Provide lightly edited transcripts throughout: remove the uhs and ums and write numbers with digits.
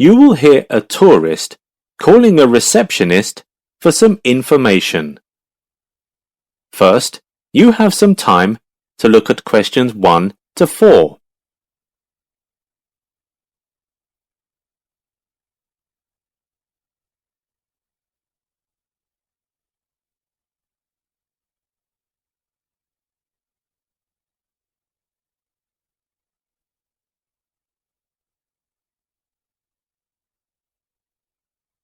You will hear a tourist calling a receptionist for some information. First, you have some time to look at questions 1 to 4.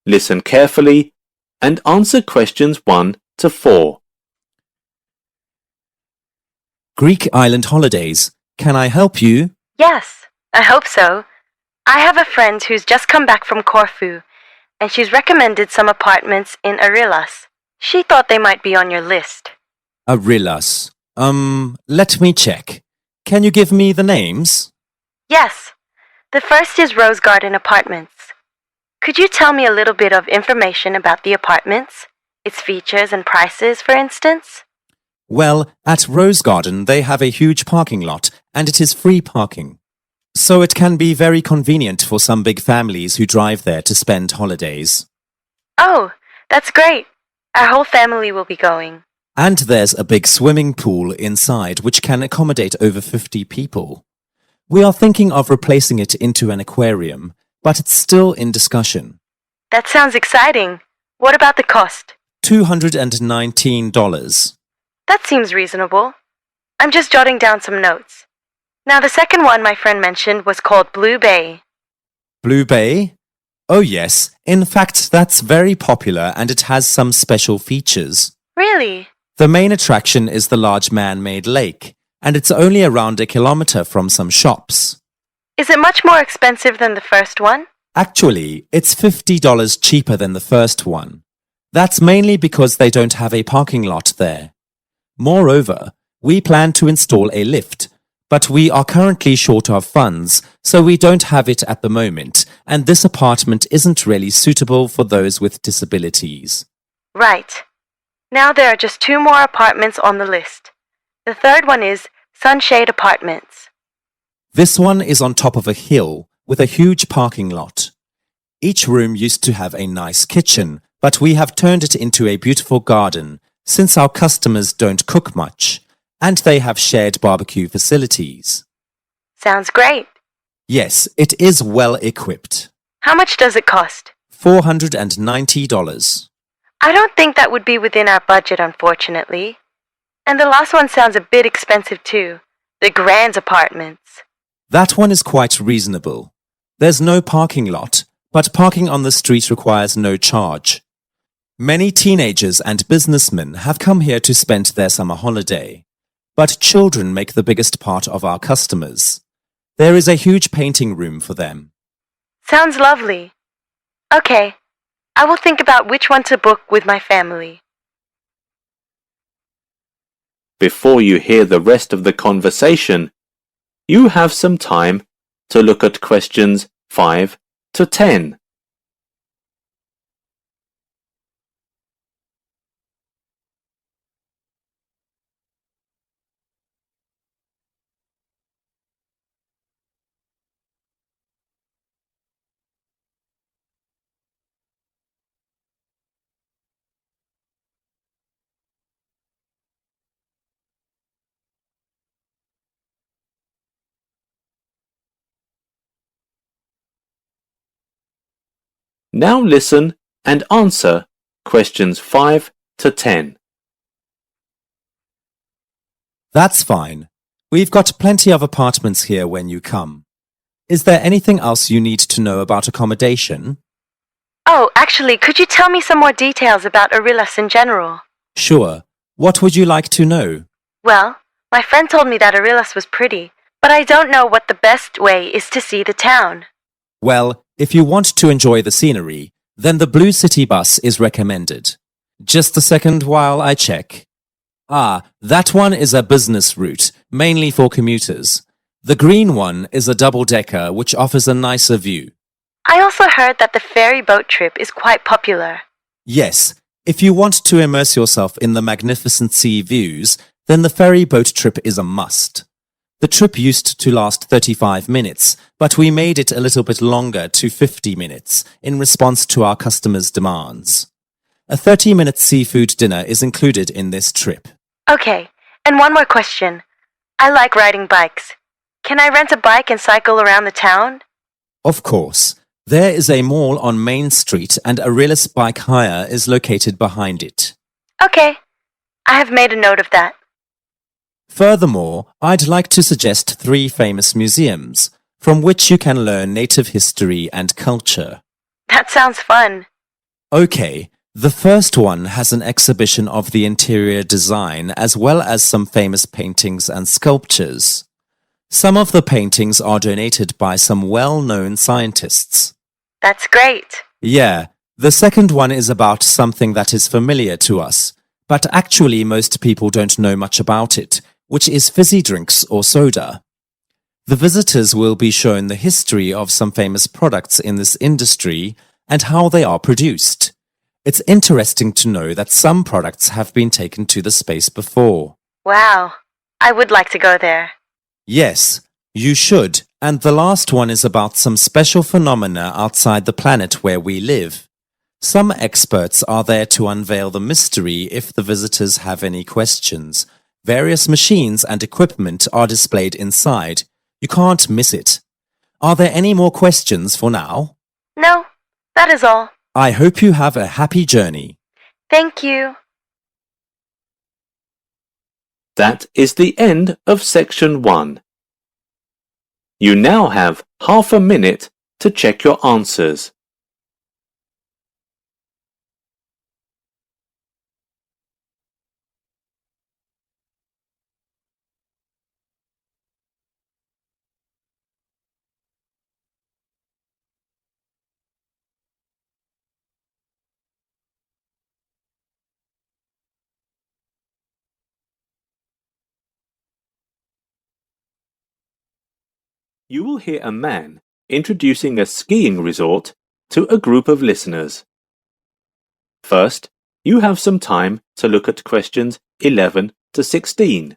Listen carefully and answer questions 1 to 4. Greek island holidays. Can I help you? Yes, I hope so. I have a friend who's just come back from Corfu, and she's recommended some apartments in Arillas. She thought they might be on your list. Arillas. Let me check. Can you give me the names? Yes, the first is Rose Garden Apartments. Could you tell me a little bit of information about the apartments? Its features and prices, for instance? Well, at Rose Garden they have a huge parking lot and it is free parking. So it can be very convenient for some big families who drive there to spend holidays. Oh, that's great. Our whole family will be going. And there's a big swimming pool inside which can accommodate over 50 people. We are thinking of replacing it into an aquarium, but it's still in discussion. That sounds exciting. What about the cost? $219. That seems reasonable. I'm just jotting down some notes. Now, the second one my friend mentioned was called Blue Bay. Blue Bay? Oh yes, in fact that's very popular and it has some special features. Really? The main attraction is the large man-made lake, and it's only around a kilometer from some shops. Is it much more expensive than the first one? Actually, it's $50 cheaper than the first one. That's mainly because they don't have a parking lot there. Moreover, we plan to install a lift, but we are currently short of funds, so we don't have it at the moment, and this apartment isn't really suitable for those with disabilities. Right. Now there are just 2 more apartments on the list. The third one is Sunshade Apartments. This one is on top of a hill with a huge parking lot. Each room used to have a nice kitchen, but we have turned it into a beautiful garden since our customers don't cook much, and they have shared barbecue facilities. Sounds great. Yes, it is well equipped. How much does it cost? $490. I don't think that would be within our budget, unfortunately. And the last one sounds a bit expensive too. The Grand Apartments. That one is quite reasonable. There's no parking lot, but parking on the street requires no charge. Many teenagers and businessmen have come here to spend their summer holiday, but children make the biggest part of our customers. There is a huge painting room for them. Sounds lovely. Okay, I will think about which one to book with my family. Before you hear the rest of the conversation, you have some time to look at questions 5 to 10. Now listen and answer questions 5 to 10. That's fine. We've got plenty of apartments here when you come. Is there anything else you need to know about accommodation? Oh, actually, could you tell me some more details about Arillas in general? Sure. What would you like to know? Well, my friend told me that Arillas was pretty, but I don't know what the best way is to see the town. Well, if you want to enjoy the scenery, then the Blue City bus is recommended. Just a second while I check. That one is a business route, mainly for commuters. The green one is a double-decker which offers a nicer view. I also heard that the ferry boat trip is quite popular. Yes, if you want to immerse yourself in the magnificent sea views, then the ferry boat trip is a must. The trip used to last 35 minutes, but we made it a little bit longer to 50 minutes in response to our customers' demands. A 30-minute seafood dinner is included in this trip. Okay, and one more question. I like riding bikes. Can I rent a bike and cycle around the town? Of course. There is a mall on Main Street and Arillas Bike Hire is located behind it. Okay, I have made a note of that. Furthermore, I'd like to suggest 3 famous museums from which you can learn native history and culture. That sounds fun. Okay, the first one has an exhibition of the interior design as well as some famous paintings and sculptures. Some of the paintings are donated by some well-known scientists. That's great. Yeah, the second one is about something that is familiar to us, but actually most people don't know much about it, which is fizzy drinks or soda. The visitors will be shown the history of some famous products in this industry and how they are produced. It's interesting to know that some products have been taken to the space before. Wow, I would like to go there. Yes, you should. And the last one is about some special phenomena outside the planet where we live. Some experts are there to unveil the mystery if the visitors have any questions. Various machines and equipment are displayed inside. You can't miss it. Are there any more questions for now? No, that is all. I hope you have a happy journey. Thank you. That is the end of section 1. You now have half a minute to check your answers. You will hear a man introducing a skiing resort to a group of listeners. First, you have some time to look at questions 11 to 16.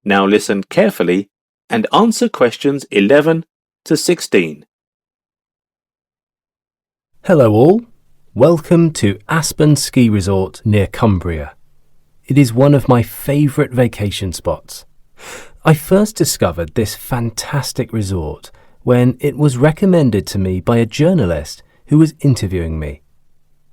Now listen carefully and answer questions 11 to 16. Hello all, welcome to Aspen Ski Resort near Cumbria. It is one of my favourite vacation spots. I first discovered this fantastic resort when it was recommended to me by a journalist who was interviewing me.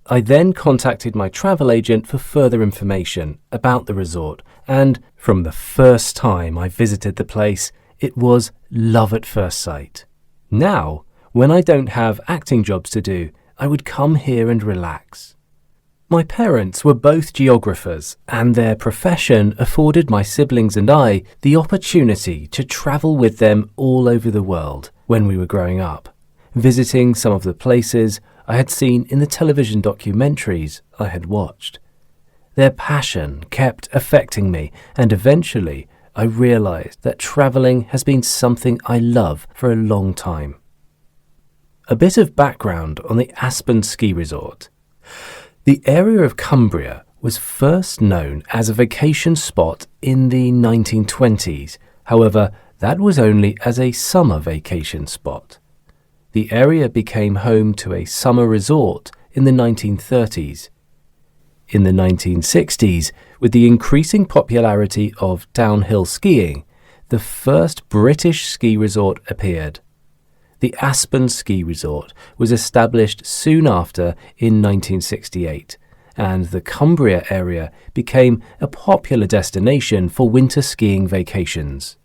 I then contacted my travel agent for further information about the resort, and from the first time I visited the place, it was love at first sight. Now, when I don't have acting jobs to do, I would come here and relax. My parents were both geographers, and their profession afforded my siblings and I the opportunity to travel with them all over the world when we were growing up, visiting some of the places I had seen in the television documentaries I had watched. Their passion kept affecting me, and eventually I realized that traveling has been something I love for a long time. A bit of background on the Aspen Ski Resort. The area of Cumbria was first known as a vacation spot in the 1920s. However, that was only as a summer vacation spot. The area became home to a summer resort in the 1930s. In the 1960s, with the increasing popularity of downhill skiing, the first British ski resort appeared. The Aspen Ski Resort was established soon after in 1968, and the Cumbria area became a popular destination for winter skiing vacations.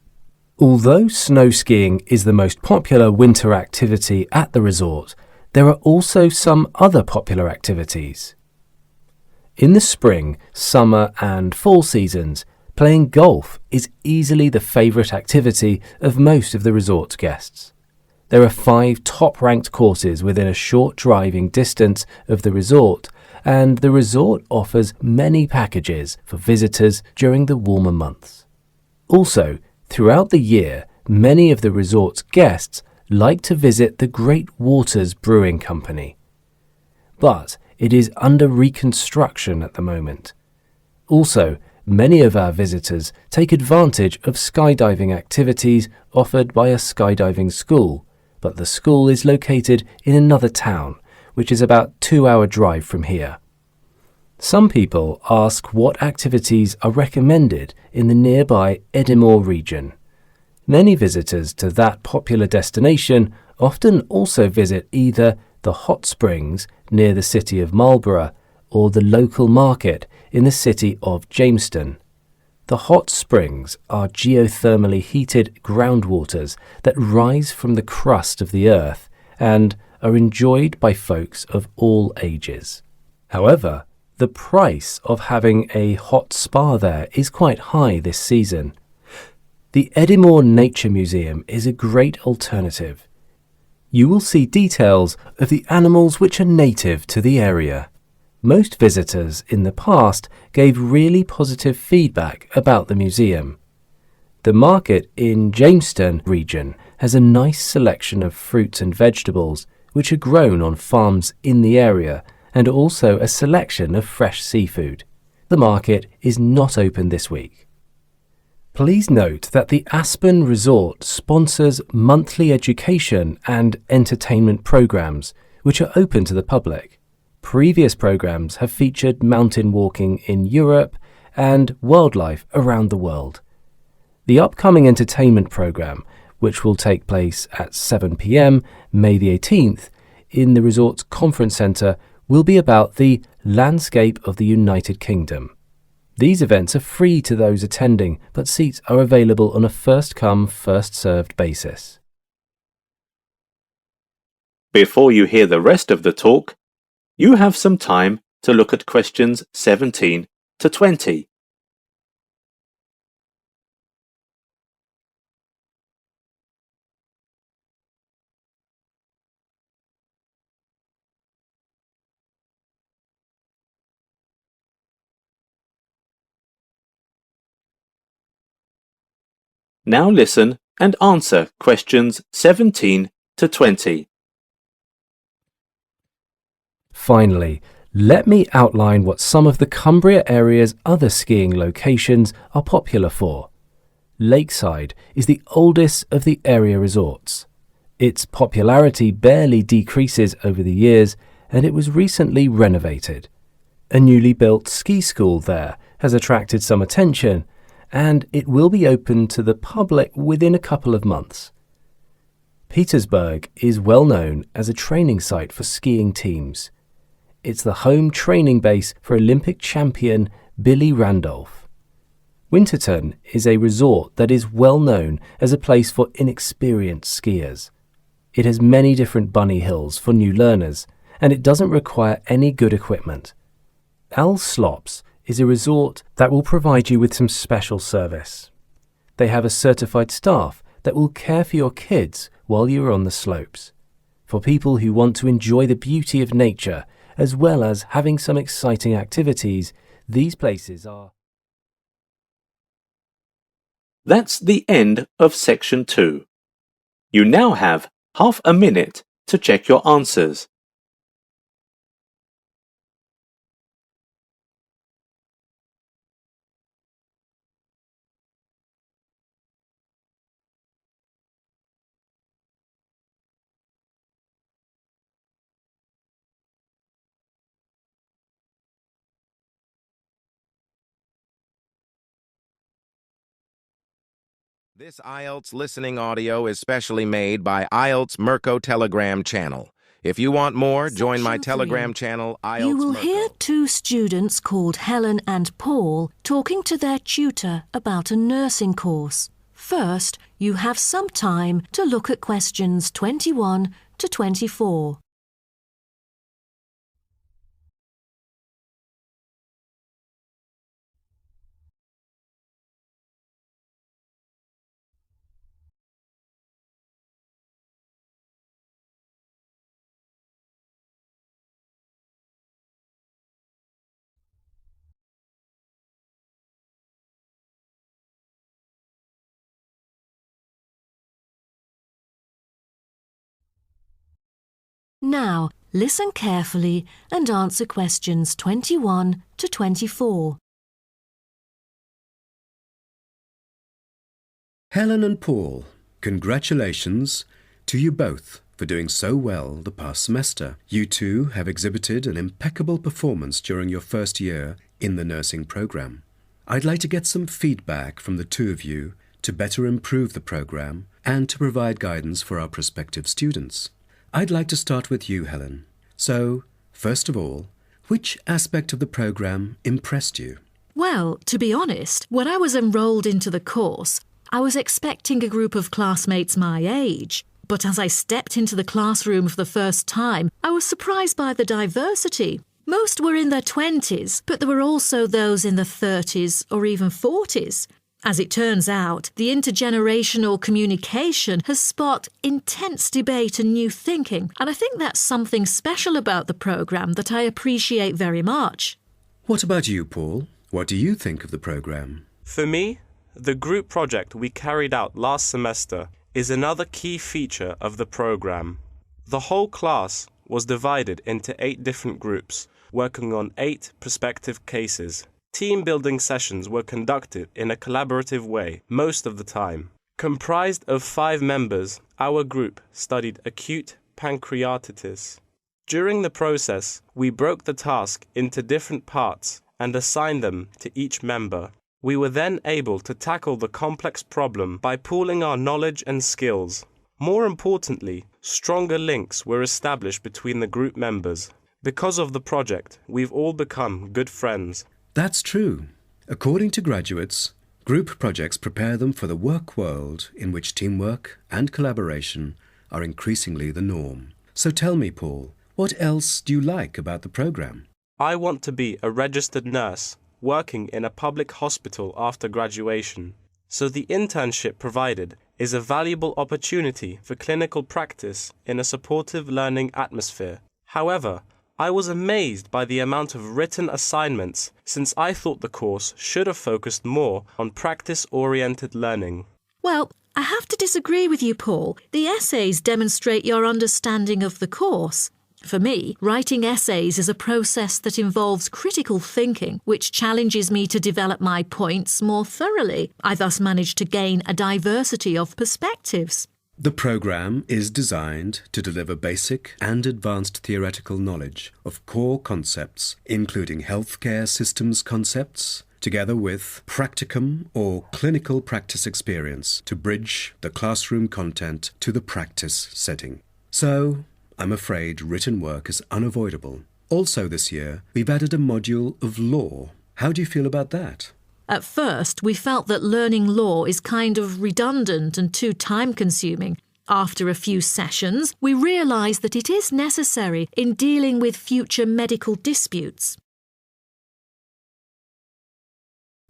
Although snow skiing is the most popular winter activity at the resort, there are also some other popular activities. In the spring, summer and fall seasons, playing golf is easily the favourite activity of most of the resort's guests. There are 5 top-ranked courses within a short driving distance of the resort, and the resort offers many packages for visitors during the warmer months. Also, throughout the year, many of the resort's guests like to visit the Great Waters Brewing Company. But it is under reconstruction at the moment. Also, many of our visitors take advantage of skydiving activities offered by a skydiving school, but the school is located in another town, which is about a 2-hour drive from here. Some people ask what activities are recommended in the nearby Edinburgh region. Many visitors to that popular destination often also visit either the hot springs near the city of Marlborough or the local market in the city of Jamestown. The hot springs are geothermally heated groundwaters that rise from the crust of the earth and are enjoyed by folks of all ages. However, the price of having a hot spa there is quite high this season. The Edinburgh Nature Museum is a great alternative. You will see details of the animals which are native to the area. Most visitors in the past gave really positive feedback about the museum. The market in Jamestown region has a nice selection of fruits and vegetables which are grown on farms in the area, and also a selection of fresh seafood. The market is not open this week. Please note that the Aspen Resort sponsors monthly education and entertainment programs which are open to the public. Previous programs have featured mountain walking in Europe and wildlife around the world. The upcoming entertainment program, which will take place at 7 p.m. May the 18th in the resort's conference centre, will be about the landscape of the United Kingdom. These events are free to those attending, but seats are available on a first-come, first-served basis. Before you hear the rest of the talk, you have some time to look at questions 17 to 20. Now listen and answer questions 17 to 20. Finally, let me outline what some of the Cumbria area's other skiing locations are popular for. Lakeside is the oldest of the area resorts. Its popularity barely decreases over the years, and it was recently renovated. A newly built ski school there has attracted some attention, and it will be open to the public within a couple of months. Petersburg is well known as a training site for skiing teams. It's the home training base for Olympic champion Billy Randolph. Winterton is a resort that is well known as a place for inexperienced skiers. It has many different bunny hills for new learners, and it doesn't require any good equipment. Al Slops is a resort that will provide you with some special service. They have a certified staff that will care for your kids while you are on the slopes. For people who want to enjoy the beauty of nature, as well as having some exciting activities, these places are... That's the end of section 2. You now have half a minute to check your answers. This IELTS listening audio is specially made by IELTS Mirko Telegram channel. If you want more, join my Section Telegram 3. channel, IELTS You will Mirko. hear 2 students called Helen and Paul talking to their tutor about a nursing course. First, you have some time to look at questions 21 to 24. Now, listen carefully and answer questions 21 to 24. Helen and Paul, congratulations to you both for doing so well the past semester. You two have exhibited an impeccable performance during your first year in the nursing program. I'd like to get some feedback from the two of you to better improve the program and to provide guidance for our prospective students. I'd like to start with you, Helen. So, first of all, which aspect of the program impressed you? Well, to be honest, when I was enrolled into the course, I was expecting a group of classmates my age. But as I stepped into the classroom for the first time, I was surprised by the diversity. Most were in their 20s, but there were also those in the 30s or even 40s. As it turns out, the intergenerational communication has sparked intense debate and new thinking, and I think that's something special about the programme that I appreciate very much. What about you, Paul? What do you think of the program? For me, the group project we carried out last semester is another key feature of the program. The whole class was divided into 8 different groups, working on 8 prospective cases. Team-building sessions were conducted in a collaborative way most of the time. Comprised of 5 members, our group studied acute pancreatitis. During the process, we broke the task into different parts and assigned them to each member. We were then able to tackle the complex problem by pooling our knowledge and skills. More importantly, stronger links were established between the group members. Because of the project, we've all become good friends. That's true. According to graduates, group projects prepare them for the work world in which teamwork and collaboration are increasingly the norm. So tell me, Paul, what else do you like about the program? I want to be a registered nurse, working in a public hospital after graduation. So the internship provided is a valuable opportunity for clinical practice in a supportive learning atmosphere. However, I was amazed by the amount of written assignments, since I thought the course should have focused more on practice-oriented learning. Well, I have to disagree with you, Paul. The essays demonstrate your understanding of the course. For me, writing essays is a process that involves critical thinking, which challenges me to develop my points more thoroughly. I thus manage to gain a diversity of perspectives. The program is designed to deliver basic and advanced theoretical knowledge of core concepts, including healthcare systems concepts, together with practicum or clinical practice experience to bridge the classroom content to the practice setting. So, I'm afraid written work is unavoidable. Also this year, we've added a module of law. How do you feel about that? At first, we felt that learning law is kind of redundant and too time-consuming. After a few sessions, we realised that it is necessary in dealing with future medical disputes.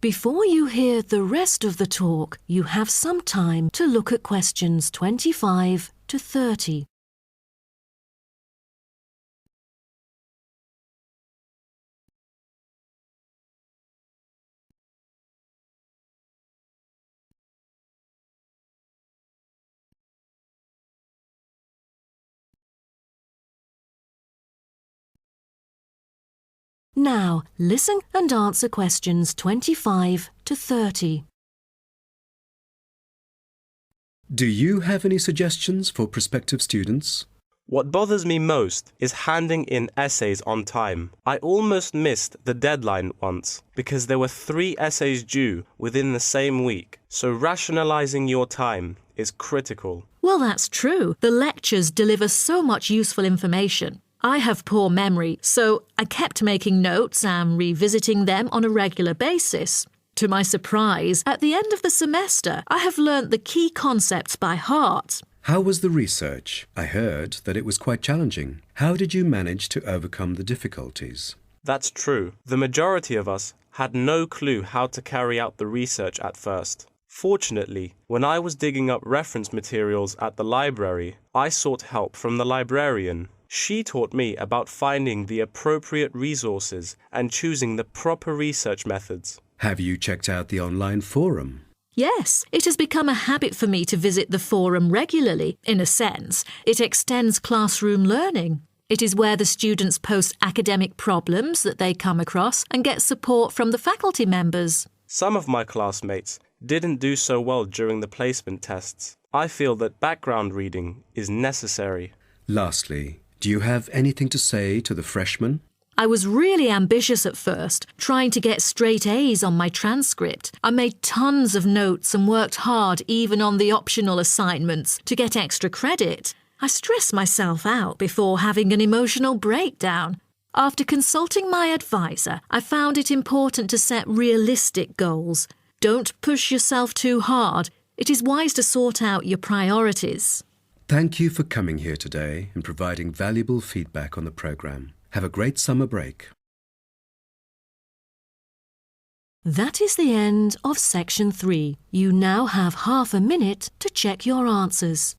Before you hear the rest of the talk, you have some time to look at questions 25 to 30. Now, listen and answer questions 25 to 30. Do you have any suggestions for prospective students? What bothers me most is handing in essays on time. I almost missed the deadline once because there were 3 essays due within the same week, so rationalizing your time is critical. Well, that's true. The lectures deliver so much useful information. I have poor memory, so I kept making notes and revisiting them on a regular basis. To my surprise, at the end of the semester, I have learnt the key concepts by heart. How was the research? I heard that it was quite challenging. How did you manage to overcome the difficulties? That's true. The majority of us had no clue how to carry out the research at first. Fortunately, when I was digging up reference materials at the library, I sought help from the librarian. She taught me about finding the appropriate resources and choosing the proper research methods. Have you checked out the online forum? Yes, it has become a habit for me to visit the forum regularly. In a sense, it extends classroom learning. It is where the students post academic problems that they come across and get support from the faculty members. Some of my classmates didn't do so well during the placement tests. I feel that background reading is necessary. Lastly, do you have anything to say to the freshmen? I was really ambitious at first, trying to get straight A's on my transcript. I made tons of notes and worked hard even on the optional assignments to get extra credit. I stressed myself out before having an emotional breakdown. After consulting my advisor, I found it important to set realistic goals. Don't push yourself too hard. It is wise to sort out your priorities. Thank you for coming here today and providing valuable feedback on the program. Have a great summer break. That is the end of section 3. You now have half a minute to check your answers.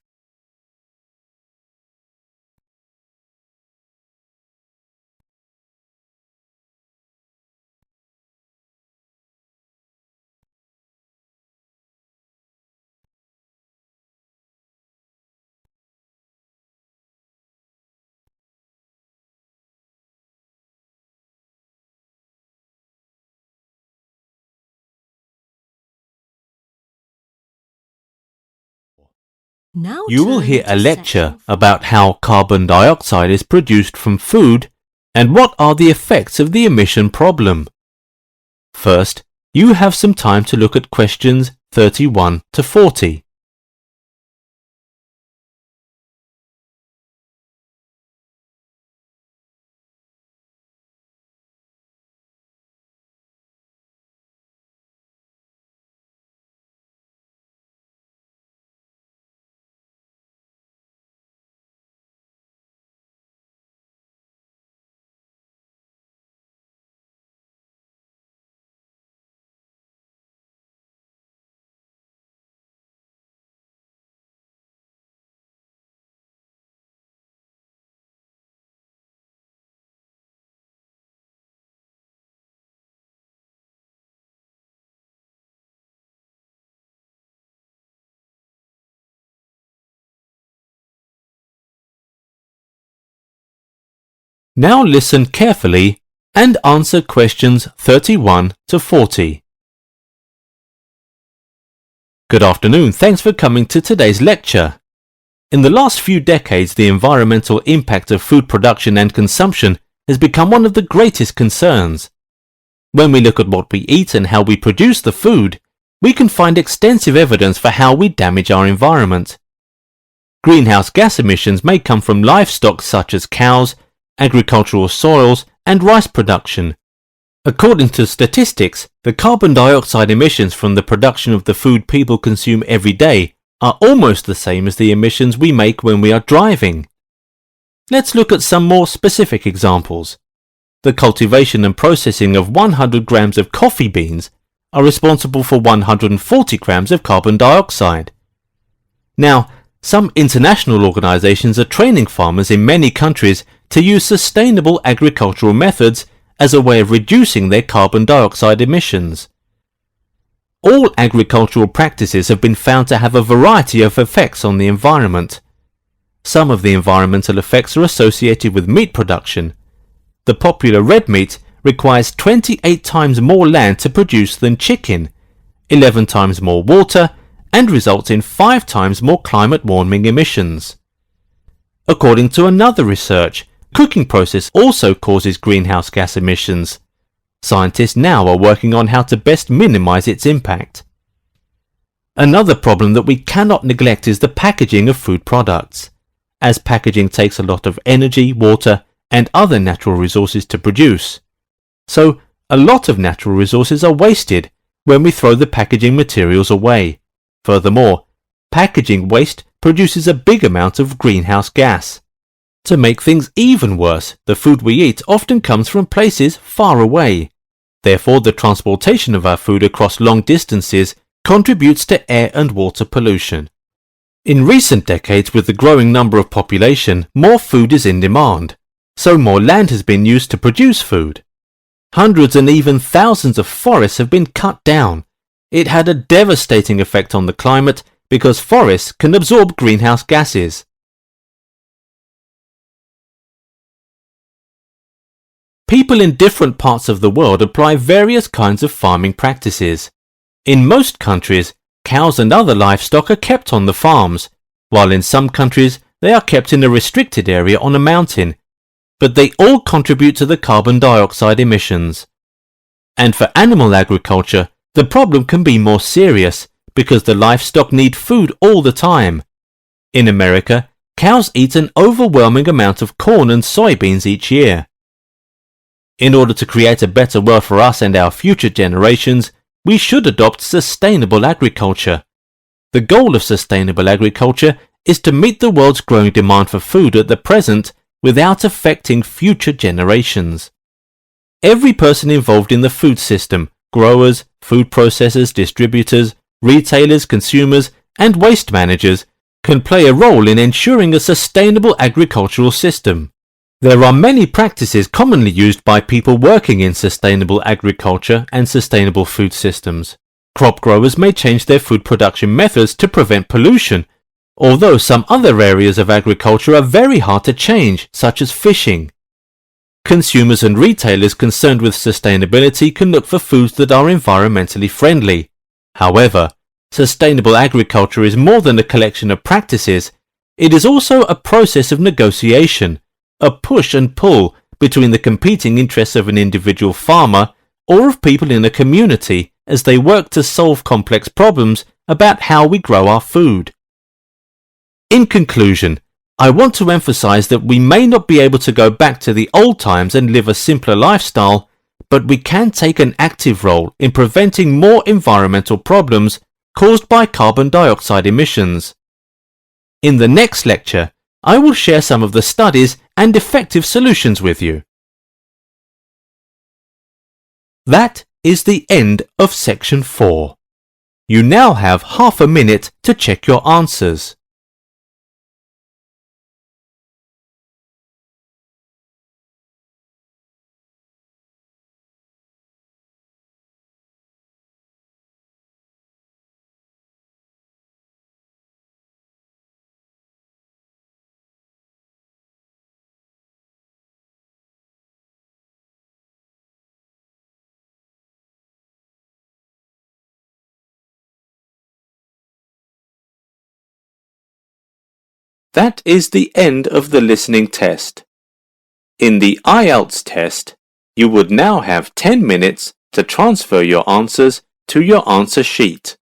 Now You will turn hear to a lecture section about how carbon dioxide is produced from food and what are the effects of the emission problem. First, you have some time to look at questions 31 to 40. Now listen carefully and answer questions 31 to 40. Good afternoon, thanks for coming to today's lecture. In the last few decades, the environmental impact of food production and consumption has become one of the greatest concerns. When we look at what we eat and how we produce the food, we can find extensive evidence for how we damage our environment. Greenhouse gas emissions may come from livestock such as cows, agricultural soils, and rice production. According to statistics, the carbon dioxide emissions from the production of the food people consume every day are almost the same as the emissions we make when we are driving. Let's look at some more specific examples. The cultivation and processing of 100 grams of coffee beans are responsible for 140 grams of carbon dioxide. Now, some international organizations are training farmers in many countries to use sustainable agricultural methods as a way of reducing their carbon dioxide emissions. All agricultural practices have been found to have a variety of effects on the environment. Some of the environmental effects are associated with meat production. The popular red meat requires 28 times more land to produce than chicken, 11 times more water, and results in 5 times more climate warming emissions. According to another research, cooking process also causes greenhouse gas emissions. Scientists now are working on how to best minimize its impact. Another problem that we cannot neglect is the packaging of food products. As packaging takes a lot of energy, water, and other natural resources to produce. So, a lot of natural resources are wasted when we throw the packaging materials away. Furthermore, packaging waste produces a big amount of greenhouse gas. To make things even worse, the food we eat often comes from places far away. Therefore, the transportation of our food across long distances contributes to air and water pollution. In recent decades, with the growing number of population, more food is in demand, so more land has been used to produce food. Hundreds and even thousands of forests have been cut down. It had a devastating effect on the climate because forests can absorb greenhouse gases. People in different parts of the world apply various kinds of farming practices. In most countries, cows and other livestock are kept on the farms, while in some countries they are kept in a restricted area on a mountain, but they all contribute to the carbon dioxide emissions. And for animal agriculture, the problem can be more serious because the livestock need food all the time. In America, cows eat an overwhelming amount of corn and soybeans each year. In order to create a better world for us and our future generations, we should adopt sustainable agriculture. The goal of sustainable agriculture is to meet the world's growing demand for food at the present without affecting future generations. Every person involved in the food system, growers, food processors, distributors, retailers, consumers, and waste managers, can play a role in ensuring a sustainable agricultural system. There are many practices commonly used by people working in sustainable agriculture and sustainable food systems. Crop growers may change their food production methods to prevent pollution, although some other areas of agriculture are very hard to change, such as fishing. Consumers and retailers concerned with sustainability can look for foods that are environmentally friendly. However, sustainable agriculture is more than a collection of practices. It is also a process of negotiation, a push and pull between the competing interests of an individual farmer or of people in a community as they work to solve complex problems about how we grow our food. In conclusion, I want to emphasize that we may not be able to go back to the old times and live a simpler lifestyle, but we can take an active role in preventing more environmental problems caused by carbon dioxide emissions. In the next lecture, I will share some of the studies and effective solutions with you. That is the end of section 4. You now have half a minute to check your answers. That is the end of the listening test. In the IELTS test, you would now have 10 minutes to transfer your answers to your answer sheet.